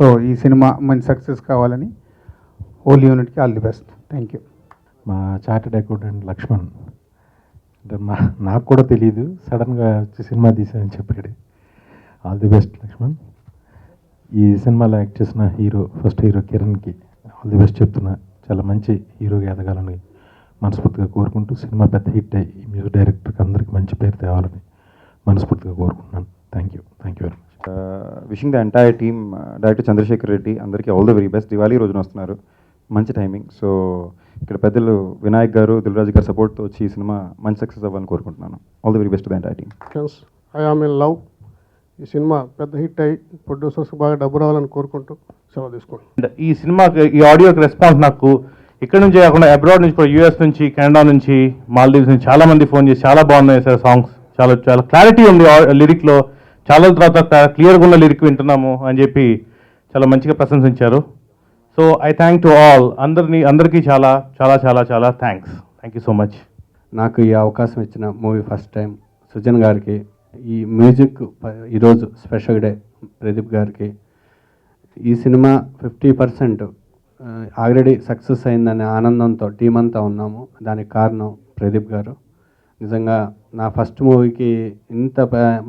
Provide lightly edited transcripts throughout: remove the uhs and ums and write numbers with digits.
So ఈ cinema మంచి success కావాలని హోల్ యూనిట్కి all the best. Thank you. మా చార్టెడ్ అకౌంటెంట్ లక్ష్మణ్ అంటే నాకు కూడా తెలియదు, సడన్గా వచ్చి సినిమా తీసానని చెప్పాడు. All the best Lakshman. ఈ సినిమాలో యాక్ట్ చేసిన ఫస్ట్ హీరో కిరణ్కి ఆల్ ది బెస్ట్ చెప్తున్నా. చాలా మంచి హీరోగా ఎదగాలని మనస్ఫూర్తిగా కోరుకుంటూ సినిమా పెద్ద హిట్ అయ్యి మ్యూజిక్ డైరెక్టర్కి అందరికీ మంచి పేరు తేవాలని మనస్ఫూర్తిగా కోరుకుంటున్నాను. Thank you very much. Wishing the entire team, director Chandrasekhar Reddy అందరికీ all the very best. Diwali రోజున వస్తున్నారు, మంచి టైమింగ్. సో ఇక్కడ పెద్దలు వినాయక్ గారు, దిల్రాజు గారు సపోర్ట్తో వచ్చి ఈ సినిమా మంచి సక్సెస్ అవ్వాలని కోరుకుంటున్నాను. All the very best the entire team. I am in love. ఈ సినిమా పెద్ద హిట్ అయ్యి ప్రొడ్యూసర్స్ బాగా డబ్బు రావాలని కోరుకుంటూ సెలవు తీసుకోండి. ఈ సినిమాకి ఈ ఆడియోకి రెస్పాన్స్ నాకు ఇక్కడ నుంచి కాకుండా అబ్రాడ్ నుంచి కూడా యూఎస్ నుంచి, కెనడా నుంచి, మాల్దీవ్స్ నుంచి చాలా మంది ఫోన్ చేసి చాలా బాగున్నాయి సార్ సాంగ్స్, చాలా చాలా క్లారిటీ ఉంది లిరిక్లో, చాలా తర్వాత క్లియర్గా ఉన్న లిరిక్ వింటున్నాము అని చెప్పి చాలా మంచిగా ప్రశంసించారు. So I thank to all, అందరికీ చాలా చాలా చాలా చాలా thanks. Thank you so much. నాకు ఈ అవకాశం ఇచ్చిన మూవీ ఫస్ట్ టైం సుజన్ గారికి, ఈ మ్యూజిక్ ఈరోజు స్పెషల్ డే ప్రదీప్ గారికి. ఈ సినిమా 50% ఆల్రెడీ సక్సెస్ అయిందనే ఆనందంతో టీం అంతా ఉన్నాము. దానికి కారణం ప్రదీప్ గారు. నిజంగా నా ఫస్ట్ మూవీకి ఇంత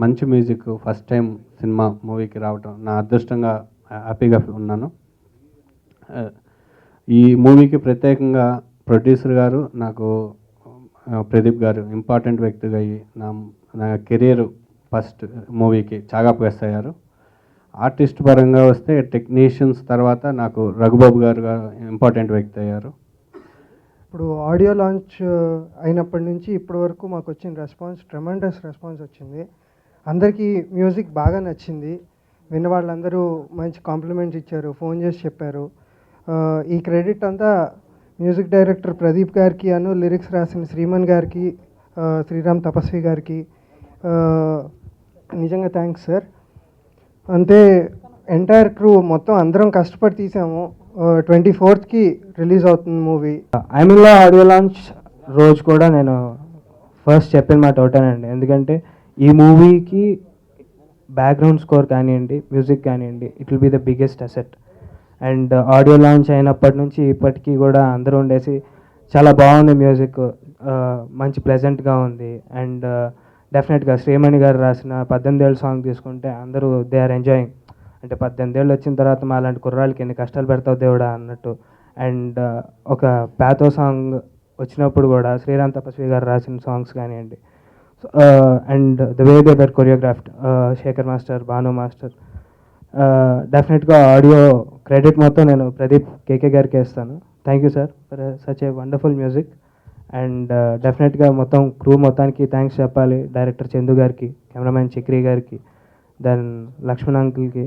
మంచి మ్యూజిక్ ఫస్ట్ టైం సినిమా మూవీకి రావటం నా అదృష్టంగా హ్యాపీగా ఉన్నాను. ఈ మూవీకి ప్రత్యేకంగా ప్రొడ్యూసర్ గారు నాకు ప్రదీప్ గారు ఇంపార్టెంట్ వ్యక్తిగా అయ్యి నా కెరీర్ ఫస్ట్ మూవీకి చాలా ప్లస్ అయ్యారు. ఆర్టిస్ట్ పరంగా వస్తే టెక్నీషియన్స్ తర్వాత నాకు రఘుబాబు గారు ఇంపార్టెంట్ వ్యక్తి అయ్యారు. ఇప్పుడు ఆడియో లాంచ్ అయినప్పటి నుంచి ఇప్పటి వరకు మాకు వచ్చిన రెస్పాన్స్ ట్రెమెండస్ రెస్పాన్స్ వచ్చింది. అందరికీ మ్యూజిక్ బాగా నచ్చింది. విన్న వాళ్ళందరూ మంచి కాంప్లిమెంట్స్ ఇచ్చారు, ఫోన్ చేసి చెప్పారు. ఈ క్రెడిట్ అంతా మ్యూజిక్ డైరెక్టర్ ప్రదీప్ గారికి, లిరిక్స్ రాసిన శ్రీమన్ గారికి, శ్రీరామ్ తపస్వి గారికి నిజంగా థ్యాంక్స్ సార్. అంతే ఎంటైర్ క్రూ మొత్తం అందరం కష్టపడి తీసాము. 24th రిలీజ్ అవుతుంది మూవీ. ఐమిన్లో ఆడియో లాంచ్ రోజు కూడా నేను ఫస్ట్ చెప్పిన మాట ఒకటేనండి. ఎందుకంటే ఈ మూవీకి బ్యాక్గ్రౌండ్ స్కోర్ కానివ్వండి, మ్యూజిక్ కానివ్వండి, it will be the biggest asset. And audio launch అయినప్పటి నుంచి ఇప్పటికీ కూడా అందరూ ఉండేసి చాలా బాగుంది మ్యూజిక్, మంచి ప్లెజెంట్గా ఉంది. అండ్ డెఫినెట్గా శ్రీమణి గారు రాసిన 18 ఏళ్ళ సాంగ్ తీసుకుంటే అందరూ దే ఆర్ ఎంజాయింగ్. అంటే 18 ఏళ్ళు వచ్చిన తర్వాత మా అలాంటి కుర్రాళ్ళకి ఎన్ని కష్టాలు పెడతావు దేవుడా అన్నట్టు. అండ్ ఒక ప్యాథో సాంగ్ వచ్చినప్పుడు కూడా శ్రీరామ్ తపస్వి గారు రాసిన సాంగ్స్ కానివ్వండి, and the way they were choreographed, Shekhar master, Bhanu master. డెఫినెట్గా ఆడియో క్రెడిట్ మొత్తం నేను ప్రదీప్ కేకే గారికి ఇస్తాను. Thank you sir for such a wonderful music. And డెఫినెట్గా మొత్తం క్రూ మొత్తానికి థ్యాంక్స్ చెప్పాలి. డైరెక్టర్ చందు గారికి, కెమెరామ్యాన్ చక్రి గారికి, దెన్ లక్ష్మణ్ అంకుల్కి,